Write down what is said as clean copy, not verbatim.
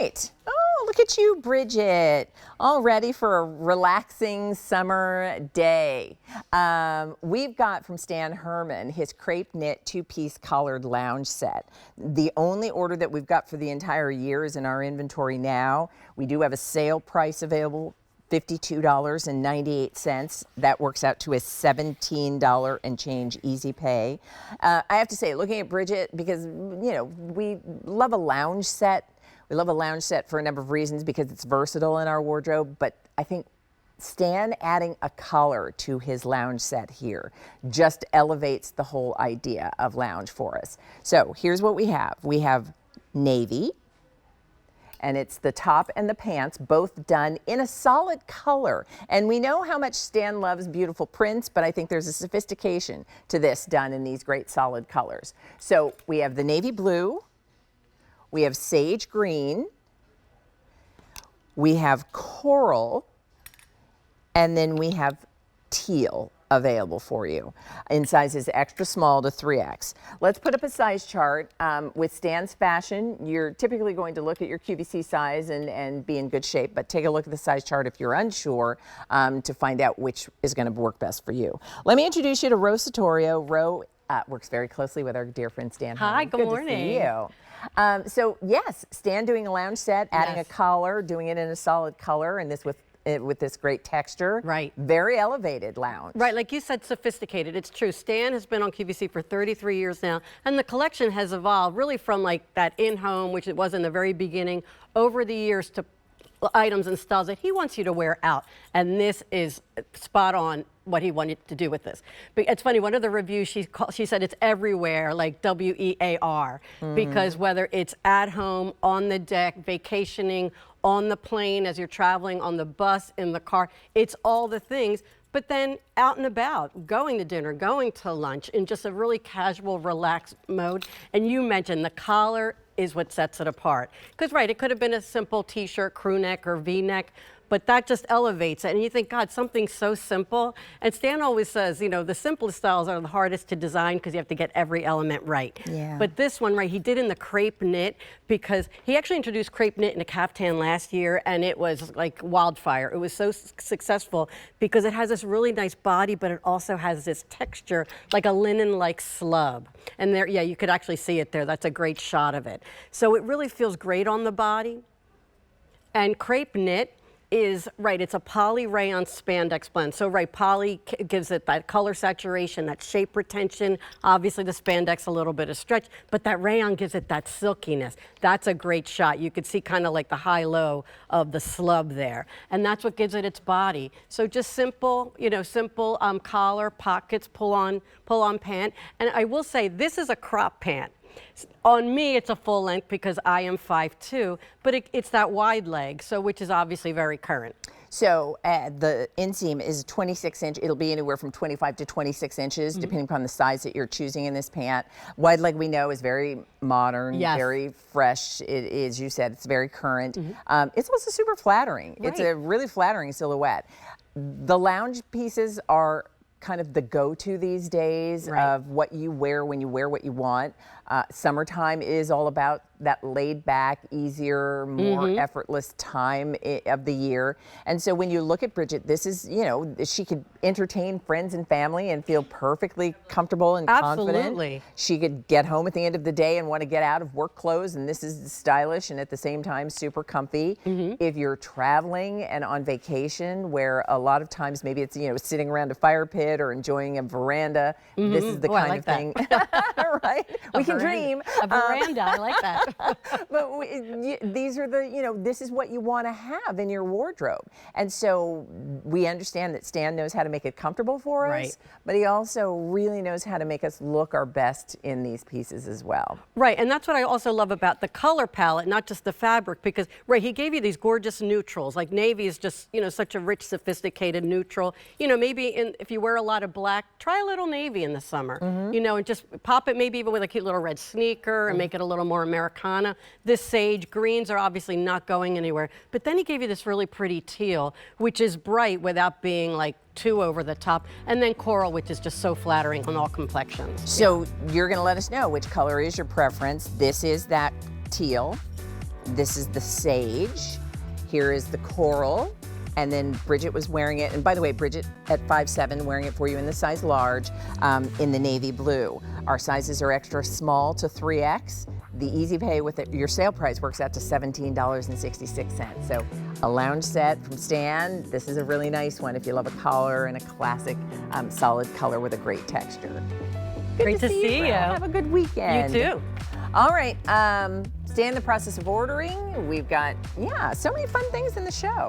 right. Oh, look at you, Bridget. All ready for a relaxing summer day. We've got from Stan Herman his crepe knit two-piece collared lounge set. The only order that we've got for the entire year is in our inventory now. We do have a sale price available, $52.98. That works out to a $17 and change easy pay. I have to say, looking at Bridget, because, you know, we love a lounge set. We love a lounge set for a number of reasons because it's versatile in our wardrobe, but I think Stan adding a collar to his lounge set here just elevates the whole idea of lounge for us. So here's what we have. We have navy, and it's the top and the pants, both done in a solid color. And we know how much Stan loves beautiful prints, but I think there's a sophistication to this done in these great solid colors. So we have the navy blue, we have sage green, we have coral, and then we have teal available for you in sizes extra small to 3X. Let's put up a size chart. With Stan's fashion, you're typically going to look at your QVC size and be in good shape, but take a look at the size chart if you're unsure to find out which is going to work best for you. Let me introduce you to Ro Satorio. Ro works very closely with our dear friend Stan Herman. Hi, good morning. To see you. So yes, Stan doing a lounge set, adding a collar, doing it in a solid color, and this with this great texture. Right. Very elevated lounge. Right, like you said, sophisticated. It's true. Stan has been on QVC for 33 years now, and the collection has evolved really from like that in-home, which it was in the very beginning, over the years to items and styles that he wants you to wear out. And this is spot on what he wanted to do with this. But it's funny, one of the reviews, she said it's everywhere, like WEAR, because whether it's at home, on the deck, vacationing, on the plane, as you're traveling, on the bus, in the car, it's all the things. But then out and about, going to dinner, going to lunch in just a really casual, relaxed mode. And you mentioned the collar is what sets it apart. Because, right, it could have been a simple t-shirt, crew neck, or V-neck, but that just elevates it. And you think, God, something so simple. And Stan always says, you know, the simplest styles are the hardest to design because you have to get every element right. Yeah. But this one, right, he did in the crepe knit because he actually introduced crepe knit in a caftan last year, and it was like wildfire. It was so successful because it has this really nice body, but it also has this texture like a linen-like slub. And there, yeah, you could actually see it there. That's a great shot of it. So it really feels great on the body. And crepe knit is, right, it's a poly rayon spandex blend. So, right, poly gives it that color saturation, that shape retention. Obviously, the spandex, a little bit of stretch, but that rayon gives it that silkiness. That's a great shot. You could see kind of like the high-low of the slub there. And that's what gives it its body. So just simple, you know, simple collar, pockets, pull-on pant. And I will say, this is a crop pant. On me, it's a full length because I am 5'2", but it's that wide leg, so which is obviously very current. So the inseam is 26 inch. It'll be anywhere from 25 to 26 inches, depending upon the size that you're choosing in this pant. Wide leg, we know, is very modern, very fresh. It is, you said, it's very current. It's also super flattering. Right. It's a really flattering silhouette. The lounge pieces are kind of the go-to these days of what you wear when you wear what you want. Summertime is all about that laid back, easier, more effortless time of the year. And so when you look at Bridget, this is, you know, she could entertain friends and family and feel perfectly comfortable and confident. She could get home at the end of the day and want to get out of work clothes, and this is stylish and at the same time super comfy. If you're traveling and on vacation, where a lot of times maybe it's, you know, sitting around a fire pit or enjoying a veranda, this is the kind of thing. Right? We can dream. A veranda, I like that. But these are the, you know, this is what you want to have in your wardrobe. And so we understand that Stan knows how to make it comfortable for us, but he also really knows how to make us look our best in these pieces as well. Right, and that's what I also love about the color palette, not just the fabric, because, right, he gave you these gorgeous neutrals. Like navy is just, you know, such a rich, sophisticated neutral. You know, maybe if you wear a lot of black, try a little navy in the summer, you know, and just pop it maybe even with a cute little red sneaker and make it a little more Americana. This sage greens are obviously not going anywhere, but then he gave you this really pretty teal, which is bright without being like too over the top, and then coral, which is just so flattering on all complexions. So you're going to let us know which color is your preference. This is that teal. This is the sage. Here is the coral. And then Bridget was wearing it. And by the way, Bridget at 5'7", wearing it for you in the size large, in the navy blue. Our sizes are extra small to 3X. The easy pay with it, your sale price works out to $17.66. So a lounge set from Stan. This is a really nice one if you love a collar and a classic solid color with a great texture. Good Great to see you. Have a good weekend. You too. All right, stay in the process of ordering. We've got, so many fun things in the show.